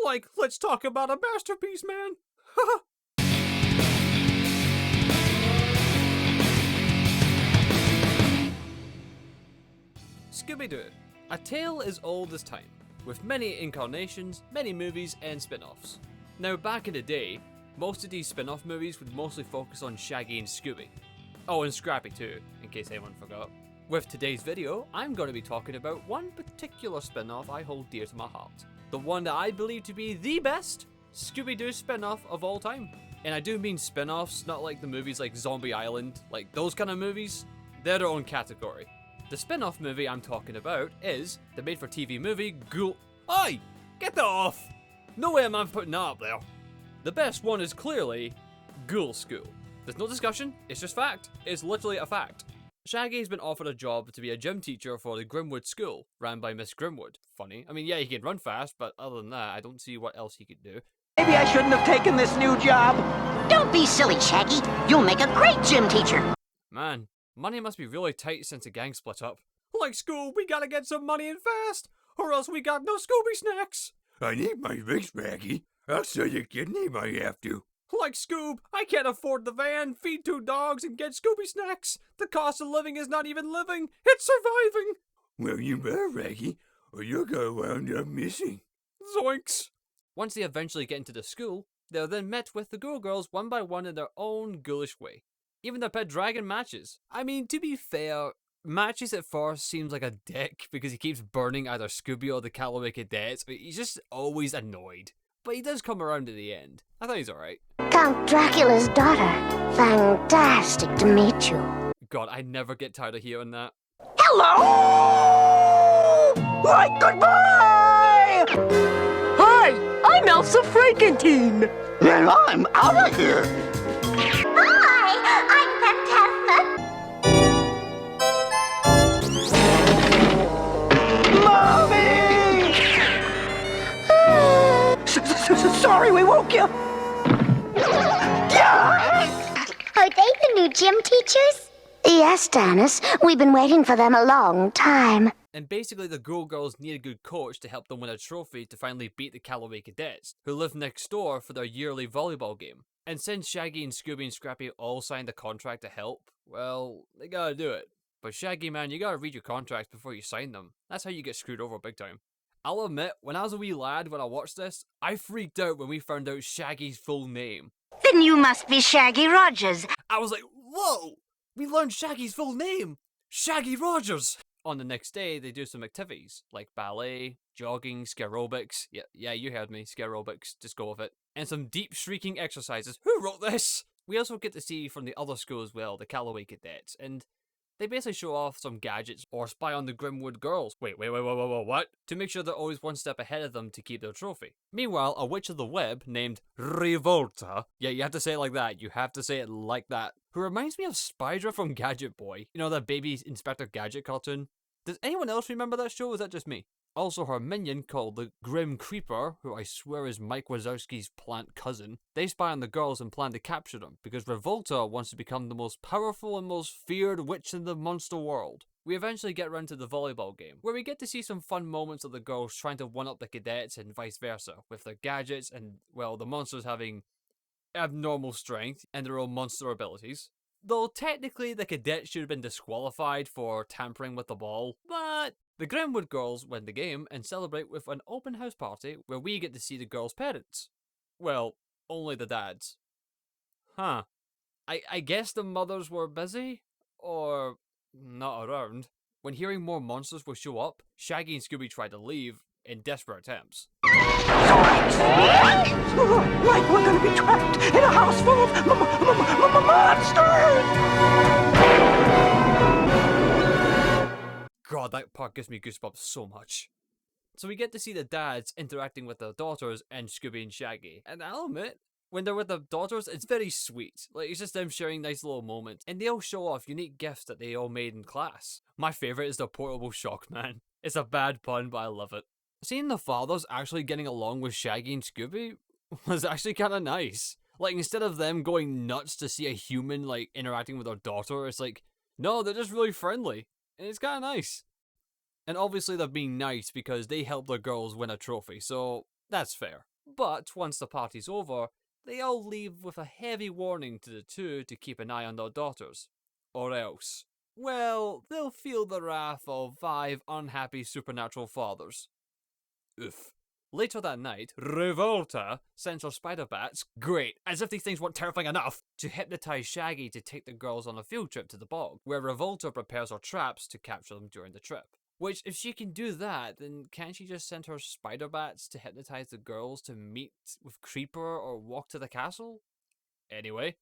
Like, let's talk about a masterpiece, man. Scooby-Doo, a tale as old as time, with many incarnations, many movies and spin-offs. Now back in the day, most of these spin-off movies would mostly focus on Shaggy and Scooby. Oh, and Scrappy too, in case anyone forgot. With today's video, I'm going to be talking about one particular spin-off I hold dear to my heart. The one that I believe to be the best Scooby-Doo spin-off of all time. And I do mean spin-offs, not like the movies like Zombie Island, like those kind of movies. They're their own category. The spin-off movie I'm talking about is the made-for-TV movie Ghoul. Oi! Get that off! No way am I putting that up there. The best one is clearly Ghoul School. There's no discussion, it's just fact. It's literally a fact. Shaggy's been offered a job to be a gym teacher for the Grimwood School, ran by Miss Grimwood. Funny. I mean, yeah, he can run fast, but other than that, I don't see what else he could do. Maybe I shouldn't have taken this new job. Don't be silly, Shaggy. You'll make a great gym teacher. Man, money must be really tight since the gang split up. Like, Scoob, we gotta get some money in fast, or else we got no Scooby snacks. I need my fix, Shaggy. I'll sell you kidney if I have to. Like, Scoob, I can't afford the van, feed 2 dogs, and get Scooby snacks. The cost of living is not even living, it's surviving. Well, you better, Shaggy, or you're gonna wound up missing. Zoinks. Once they eventually get into the school, they're then met with the Ghoul Girls one by one in their own ghoulish way. Even their pet dragon Matches. I mean, to be fair, Matches at first seems like a dick because he keeps burning either Scooby or the Callaway Cadets. He's just always annoyed. But he does come around at the end. I thought he's alright. Count Dracula's daughter. Fantastic to meet you. God, I never get tired of hearing that. Hello! Right, goodbye! Hi, I'm Elsa Frankenteen. And I'm out of here. Hi, I'm Fantastic. Mommy! Sorry we woke you. Are they the new gym teachers? Yes, Dennis. We've been waiting for them a long time. And basically the Ghoul Girls need a good coach to help them win a trophy to finally beat the Callaway Cadets, who live next door for their yearly volleyball game. And since Shaggy and Scooby and Scrappy all signed a contract to help, well, they gotta do it. But Shaggy, man, you gotta read your contracts before you sign them. That's how you get screwed over big time. I'll admit, when I was a wee lad when I watched this, I freaked out when we found out Shaggy's full name. Then you must be Shaggy Rogers. I was like, whoa! We learned Shaggy's full name! Shaggy Rogers! On the next day, they do some activities, like ballet, jogging, scarobics. Yeah, you heard me, scarobics, just go with it. And some deep shrieking exercises. Who wrote this? We also get to see from the other school as well, the Callaway Cadets, and they basically show off some gadgets or spy on the Grimwood girls. Wait, what? To make sure they're always one step ahead of them to keep their trophy. Meanwhile, a witch of the web named Revolta, yeah, you have to say it like that, you have to say it like that, who reminds me of Spydra from Gadget Boy. You know, that baby Inspector Gadget cartoon? Does anyone else remember that show, or is that just me? Also, her minion, called the Grim Creeper, who I swear is Mike Wazowski's plant cousin, they spy on the girls and plan to capture them, because Revolta wants to become the most powerful and most feared witch in the monster world. We eventually get around to the volleyball game, where we get to see some fun moments of the girls trying to one-up the cadets and vice versa, with their gadgets and, well, the monsters having abnormal strength and their own monster abilities. Though technically the cadets should have been disqualified for tampering with the ball, but the Grimwood girls win the game and celebrate with an open house party where we get to see the girls' parents. Well, only the dads. Huh. I guess the mothers were busy? Or not around. When hearing more monsters will show up, Shaggy and Scooby try to leave in desperate attempts. Like we're gonna be trapped in a house full of monsters! God, that part gives me goosebumps so much. So we get to see the dads interacting with their daughters and Scooby and Shaggy. And I'll admit, when they're with their daughters, it's very sweet. Like, it's just them sharing nice little moments. And they all show off unique gifts that they all made in class. My favourite is the portable shock man. It's a bad pun, but I love it. Seeing the fathers actually getting along with Shaggy and Scooby was actually kind of nice. Like, instead of them going nuts to see a human, like, interacting with their daughter, it's like, no, they're just really friendly. And it's kind of nice. And obviously they're being nice because they helped their girls win a trophy, so That's fair. But once the party's over, they all leave with a heavy warning to the two to keep an eye on their daughters. Or else, well, they'll feel the wrath of 5 unhappy supernatural fathers. Oof. Later that night, Revolta sends her spider bats, great, as if these things weren't terrifying enough, to hypnotize Shaggy to take the girls on a field trip to the bog, where Revolta prepares her traps to capture them during the trip. Which, if she can do that, then can't she just send her spider bats to hypnotize the girls to meet with Creeper or walk to the castle? Anyway,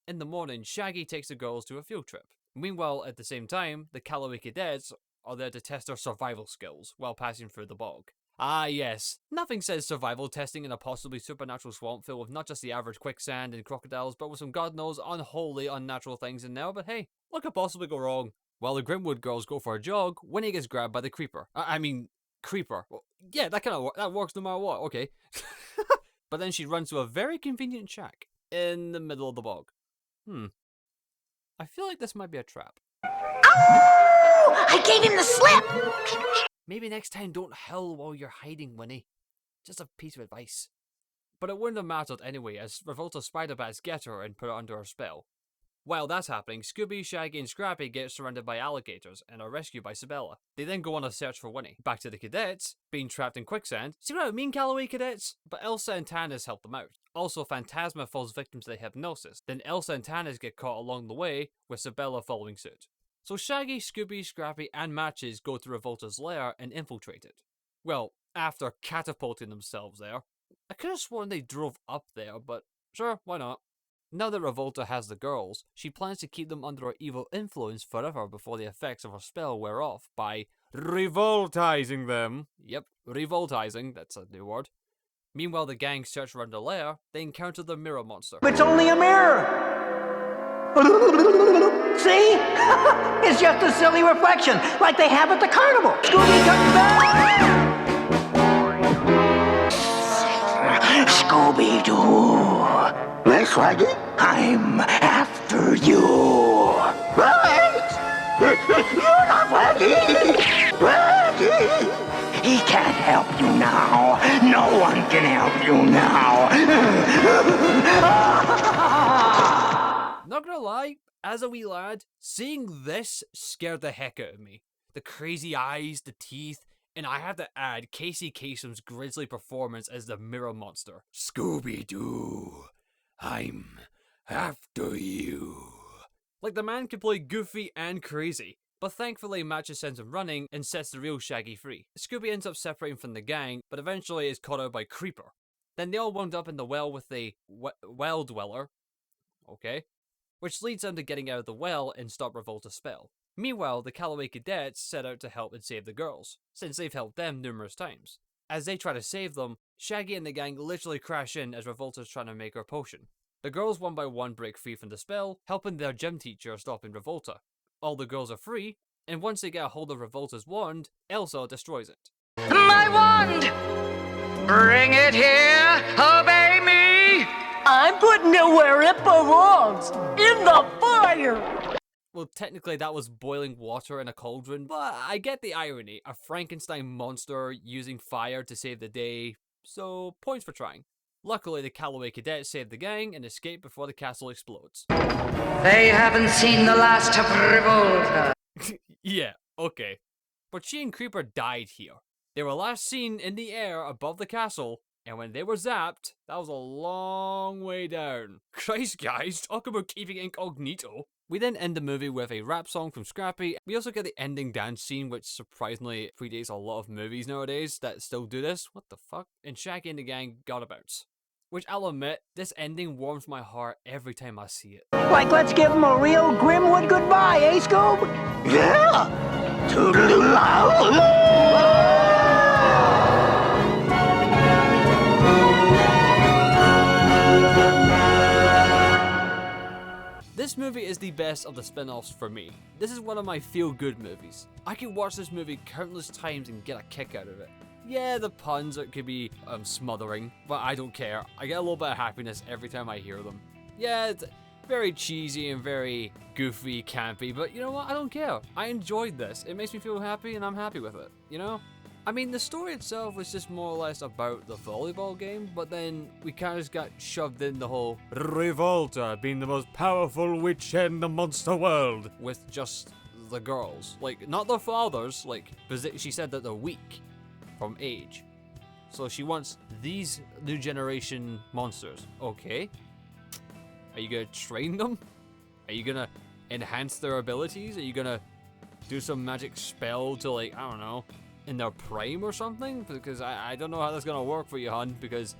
in the morning, Shaggy takes the girls to a field trip. Meanwhile, at the same time, the Callaway cadets are there to test their survival skills while passing through the bog. Ah yes, nothing says survival testing in a possibly supernatural swamp filled with not just the average quicksand and crocodiles, but with some god knows unholy unnatural things in there, but hey, what could possibly go wrong? While the Grimwood girls go for a jog, Winnie gets grabbed by the Creeper. Creeper. Well, yeah, that works no matter what, okay. But then she runs to a very convenient shack in the middle of the bog. I feel like this might be a trap. Oh! I gave him the slip! Maybe next time don't howl while you're hiding, Winnie. Just a piece of advice. But it wouldn't have mattered anyway, as Revolta's spider bats get her and put her under her spell. While that's happening, Scooby, Shaggy, and Scrappy get surrounded by alligators and are rescued by Sabella. They then go on a search for Winnie. Back to the cadets, being trapped in quicksand. See what I mean, Callaway cadets? But Elsa and Tannis help them out. Also, Phantasma falls victim to the hypnosis. Then Elsa and Tannis get caught along the way, with Sabella following suit. So Shaggy, Scooby, Scrappy, and Matches go to Revolta's lair and infiltrate it. Well, after catapulting themselves there. I could have sworn they drove up there, but sure, why not? Now that Revolta has the girls, she plans to keep them under her evil influence forever before the effects of her spell wear off by revoltizing them. Yep, revoltizing, that's a new word. Meanwhile, the gang search around the lair, they encounter the mirror monster. It's only a mirror! See? It's just a silly reflection, like they have at the carnival. Scooby comes back! Scooby-Doo! Yes, Shaggy? I'm after you! Right! You're not Shaggy! Shaggy! He can't help you now. No one can help you now. Not gonna lie, as a wee lad, seeing this scared the heck out of me. The crazy eyes, the teeth, and I have to add Casey Kasem's grisly performance as the mirror monster. Scooby-Doo, I'm after you. Like, the man can play goofy and crazy, but thankfully Matches sends him running and sets the real Shaggy free. Scooby ends up separating from the gang, but eventually is caught out by Creeper. Then they all wound up in the well with the well dweller, okay, which leads them to getting out of the well and stop Revolta's spell. Meanwhile, the Callaway cadets set out to help and save the girls, since they've helped them numerous times. As they try to save them, Shaggy and the gang literally crash in as Revolta's trying to make her potion. The girls one by one break free from the spell, helping their gym teacher stopping Revolta. All the girls are free, and once they get a hold of Revolta's wand, Elsa destroys it. My wand! Bring it here! Obey me! I'm putting it where it belongs! In the fire! Well, technically that was boiling water in a cauldron, but I get the irony. A Frankenstein monster using fire to save the day, so points for trying. Luckily, the Callaway cadets save the gang and escape before the castle explodes. They haven't seen the last of Revolta. Yeah, okay. But she and Creeper died here. They were last seen in the air above the castle, and when they were zapped, that was a long way down. Christ, guys, talk about keeping incognito. We then end the movie with a rap song from Scrappy. We also get the ending dance scene, which surprisingly predates a lot of movies nowadays that still do this. What the fuck? And Shaggy and the gang got about. Which I'll admit, this ending warms my heart every time I see it. Like, let's give him a real Grimwood goodbye, eh, Scoob? Yeah! Toodaloo! This movie is the best of the spin-offs for me. This is one of my feel-good movies. I could watch this movie countless times and get a kick out of it. Yeah, the puns could be smothering, but I don't care. I get a little bit of happiness every time I hear them. Yeah, it's very cheesy and very goofy, campy, but you know what? I don't care. I enjoyed this. It makes me feel happy and I'm happy with it, you know? I mean, the story itself was just more or less about the volleyball game, but then we kind of just got shoved in the whole Revolta being the most powerful witch in the monster world with just the girls. Like, not their fathers, like, she said that they're weak from age. So she wants these new generation monsters. Okay. Are you gonna train them? Are you gonna enhance their abilities? Are you gonna do some magic spell to, like, I don't know, in their prime or something? Because I don't know how that's gonna work for you, hun, because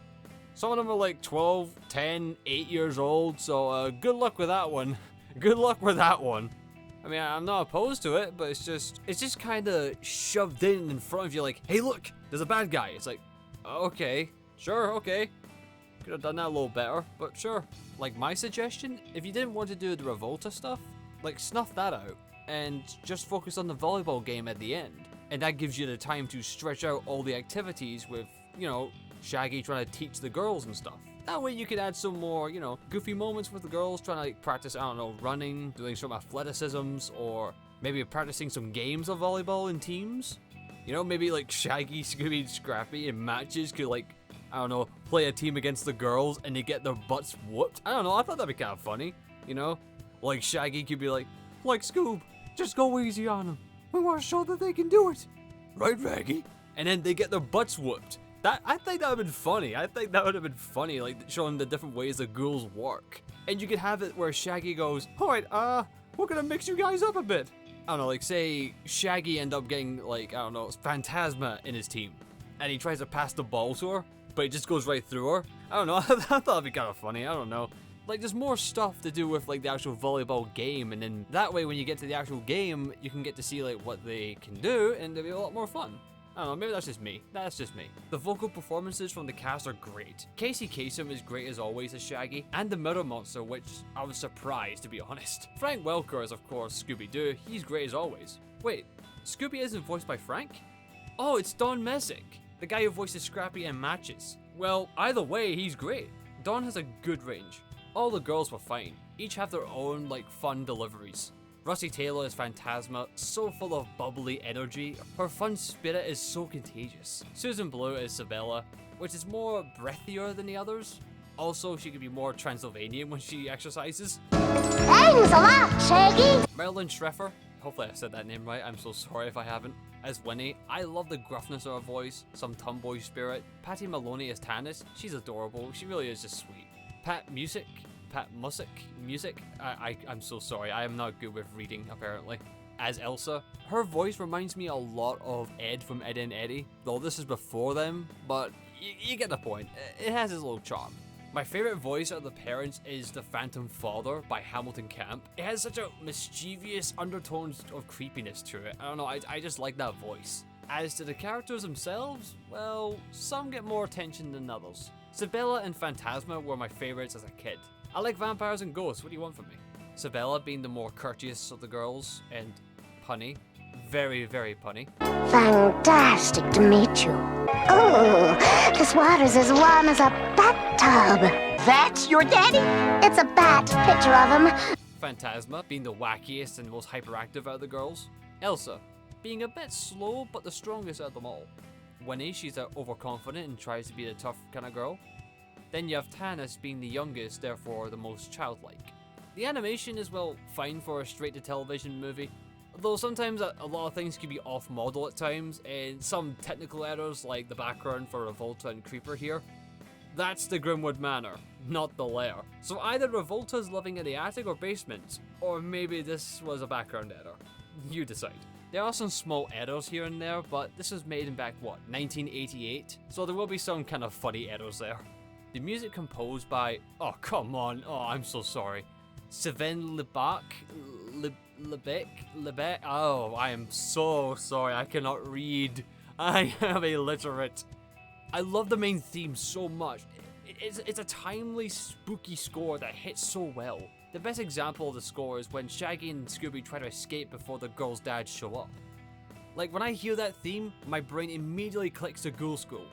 some of them are like 12, 10, 8 years old, so good luck with that one. Good luck with that one. I mean, I'm not opposed to it, but it's just kind of shoved in front of you, like, hey, look, there's a bad guy. It's like, okay, sure, okay. Could have done that a little better, but sure. Like, my suggestion, if you didn't want to do the Revolta stuff, like, snuff that out and just focus on the volleyball game at the end. And that gives you the time to stretch out all the activities with, you know, Shaggy trying to teach the girls and stuff. That way you could add some more, you know, goofy moments with the girls trying to, like, practice, I don't know, running, doing some athleticisms, or maybe practicing some games of volleyball in teams. You know, maybe like Shaggy, Scooby, Scrappy in matches could, like, I don't know, play a team against the girls and they get their butts whooped. I don't know, I thought that'd be kind of funny, you know? Like Shaggy could be like Scoob, just go easy on them. We want to show that they can do it. Right, Raggy? And then they get their butts whooped. I think that would have been funny. I think that would have been funny, like, showing the different ways the ghouls work. And you could have it where Shaggy goes, alright, we're gonna mix you guys up a bit. I don't know, like, say Shaggy end up getting, like, I don't know, Phantasma in his team. And he tries to pass the ball to her, but it just goes right through her. I don't know, I thought that'd be kind of funny, I don't know. Like, there's more stuff to do with, like, the actual volleyball game, and then that way when you get to the actual game, you can get to see, like, what they can do, and it'll be a lot more fun. I don't know, maybe that's just me. That's just me. The vocal performances from the cast are great. Casey Kasem is great as always as Shaggy, and the Mirror Monster, which I was surprised, to be honest. Frank Welker is, of course, Scooby-Doo. He's great as always. Wait, Scooby isn't voiced by Frank? Oh, it's Don Messick, the guy who voices Scrappy in Matches. Well, either way, he's great. Don has a good range. All the girls were fine. Each have their own, like, fun deliveries. Rusty Taylor is Phantasma, so full of bubbly energy. Her fun spirit is so contagious. Susan Blue is Sabella, which is more breathier than the others. Also, she can be more Transylvanian when she exercises. Thanks a lot, Shaggy. Marilyn Schreffer, hopefully I said that name right, I'm so sorry if I haven't, as Winnie. I love the gruffness of her voice, some tomboy spirit. Patty Maloney as Tannis, she's adorable, she really is just sweet. Pat Music, I'm so sorry, I am not good with reading, apparently. As Elsa, her voice reminds me a lot of Ed from Ed and Eddie, though this is before them, but you get the point, it has its little charm. My favorite voice of the parents is the Phantom Father by Hamilton Camp. It has such a mischievous undertones of creepiness to it. I don't know, I just like that voice. As to the characters themselves, well, some get more attention than others. Sabella and Phantasma were my favorites as a kid. I like vampires and ghosts, what do you want from me? Sabella being the more courteous of the girls, and punny. Very, very punny. Fantastic to meet you. Oh, this water's as warm as a bathtub. That's your daddy? It's a bat, picture of him. Phantasma being the wackiest and most hyperactive out of the girls. Elsa being a bit slow but the strongest out of them all. Winnie, she's overconfident and tries to be the tough kind of girl. Then you have Tannis being the youngest, therefore the most childlike. The animation is, well, fine for a straight-to-television movie, although sometimes a lot of things can be off-model at times, and some technical errors like the background for Revolta and Creeper here. That's the Grimwood Manor, not the lair. So either Revolta's living in the attic or basement, or maybe this was a background error. You decide. There are some small errors here and there, but this was made in back, what, 1988? So there will be some kind of funny errors there. The music composed by, oh come on, oh I'm so sorry. Sven Lebec, oh I am so sorry, I cannot read. I am illiterate. I love the main theme so much. It's a timely, spooky score that hits so well. The best example of the score is when Shaggy and Scooby try to escape before the girls' dads show up. Like, when I hear that theme, my brain immediately clicks to Ghoul School.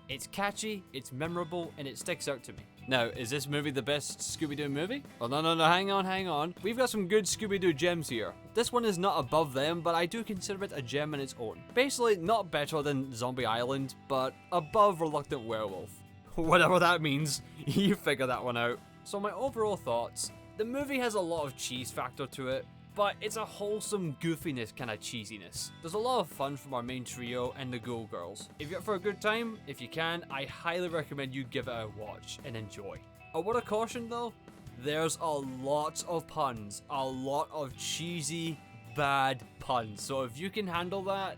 It's catchy, it's memorable, and it sticks out to me. Now, is this movie the best Scooby-Doo movie? Oh, no, hang on. We've got some good Scooby-Doo gems here. This one is not above them, but I do consider it a gem in its own. Basically, not better than Zombie Island, but above Reluctant Werewolf. Whatever that means, you figure that one out. So my overall thoughts, the movie has a lot of cheese factor to it, but it's a wholesome goofiness kind of cheesiness. There's a lot of fun from our main trio and the Ghoul girls. If you're up for a good time, if you can, I highly recommend you give it a watch and enjoy. A word of caution though, there's a lot of puns, a lot of cheesy, bad puns. So if you can handle that,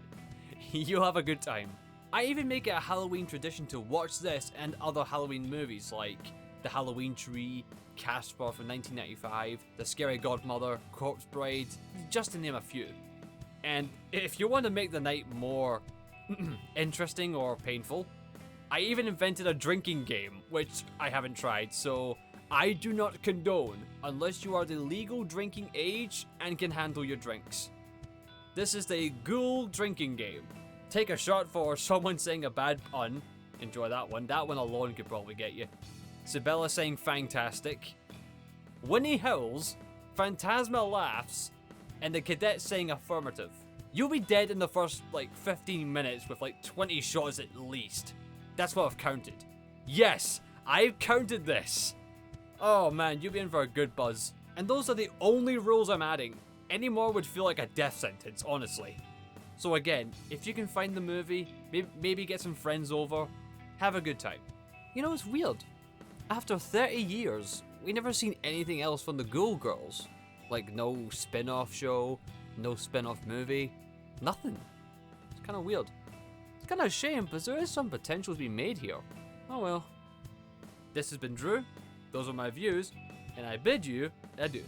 you'll have a good time. I even make it a Halloween tradition to watch this and other Halloween movies like The Halloween Tree, Casper from 1995, The Scary Godmother, Corpse Bride, just to name a few. And if you want to make the night more interesting or painful, I even invented a drinking game, which I haven't tried, so I do not condone unless you are the legal drinking age and can handle your drinks. This is the Ghoul drinking game. Take a shot for someone saying a bad pun. Enjoy that one. That one alone could probably get you. Sibella saying Fangtastic, Winnie howls, Phantasma laughs, and the cadet saying affirmative. You'll be dead in the first, 15 minutes with, 20 shots at least. That's what I've counted. Yes, I've counted this. Oh man, you'll be in for a good buzz. And those are the only rules I'm adding. Any more would feel like a death sentence, honestly. So again, if you can find the movie, maybe get some friends over, have a good time. You know, it's weird. After 30 years, we never seen anything else from the Ghoul girls. Like no spin-off show, no spin-off movie, nothing. It's kind of weird. It's kind of a shame because there is some potential to be made here. Oh well. This has been Drew, those are my views, and I bid you adieu.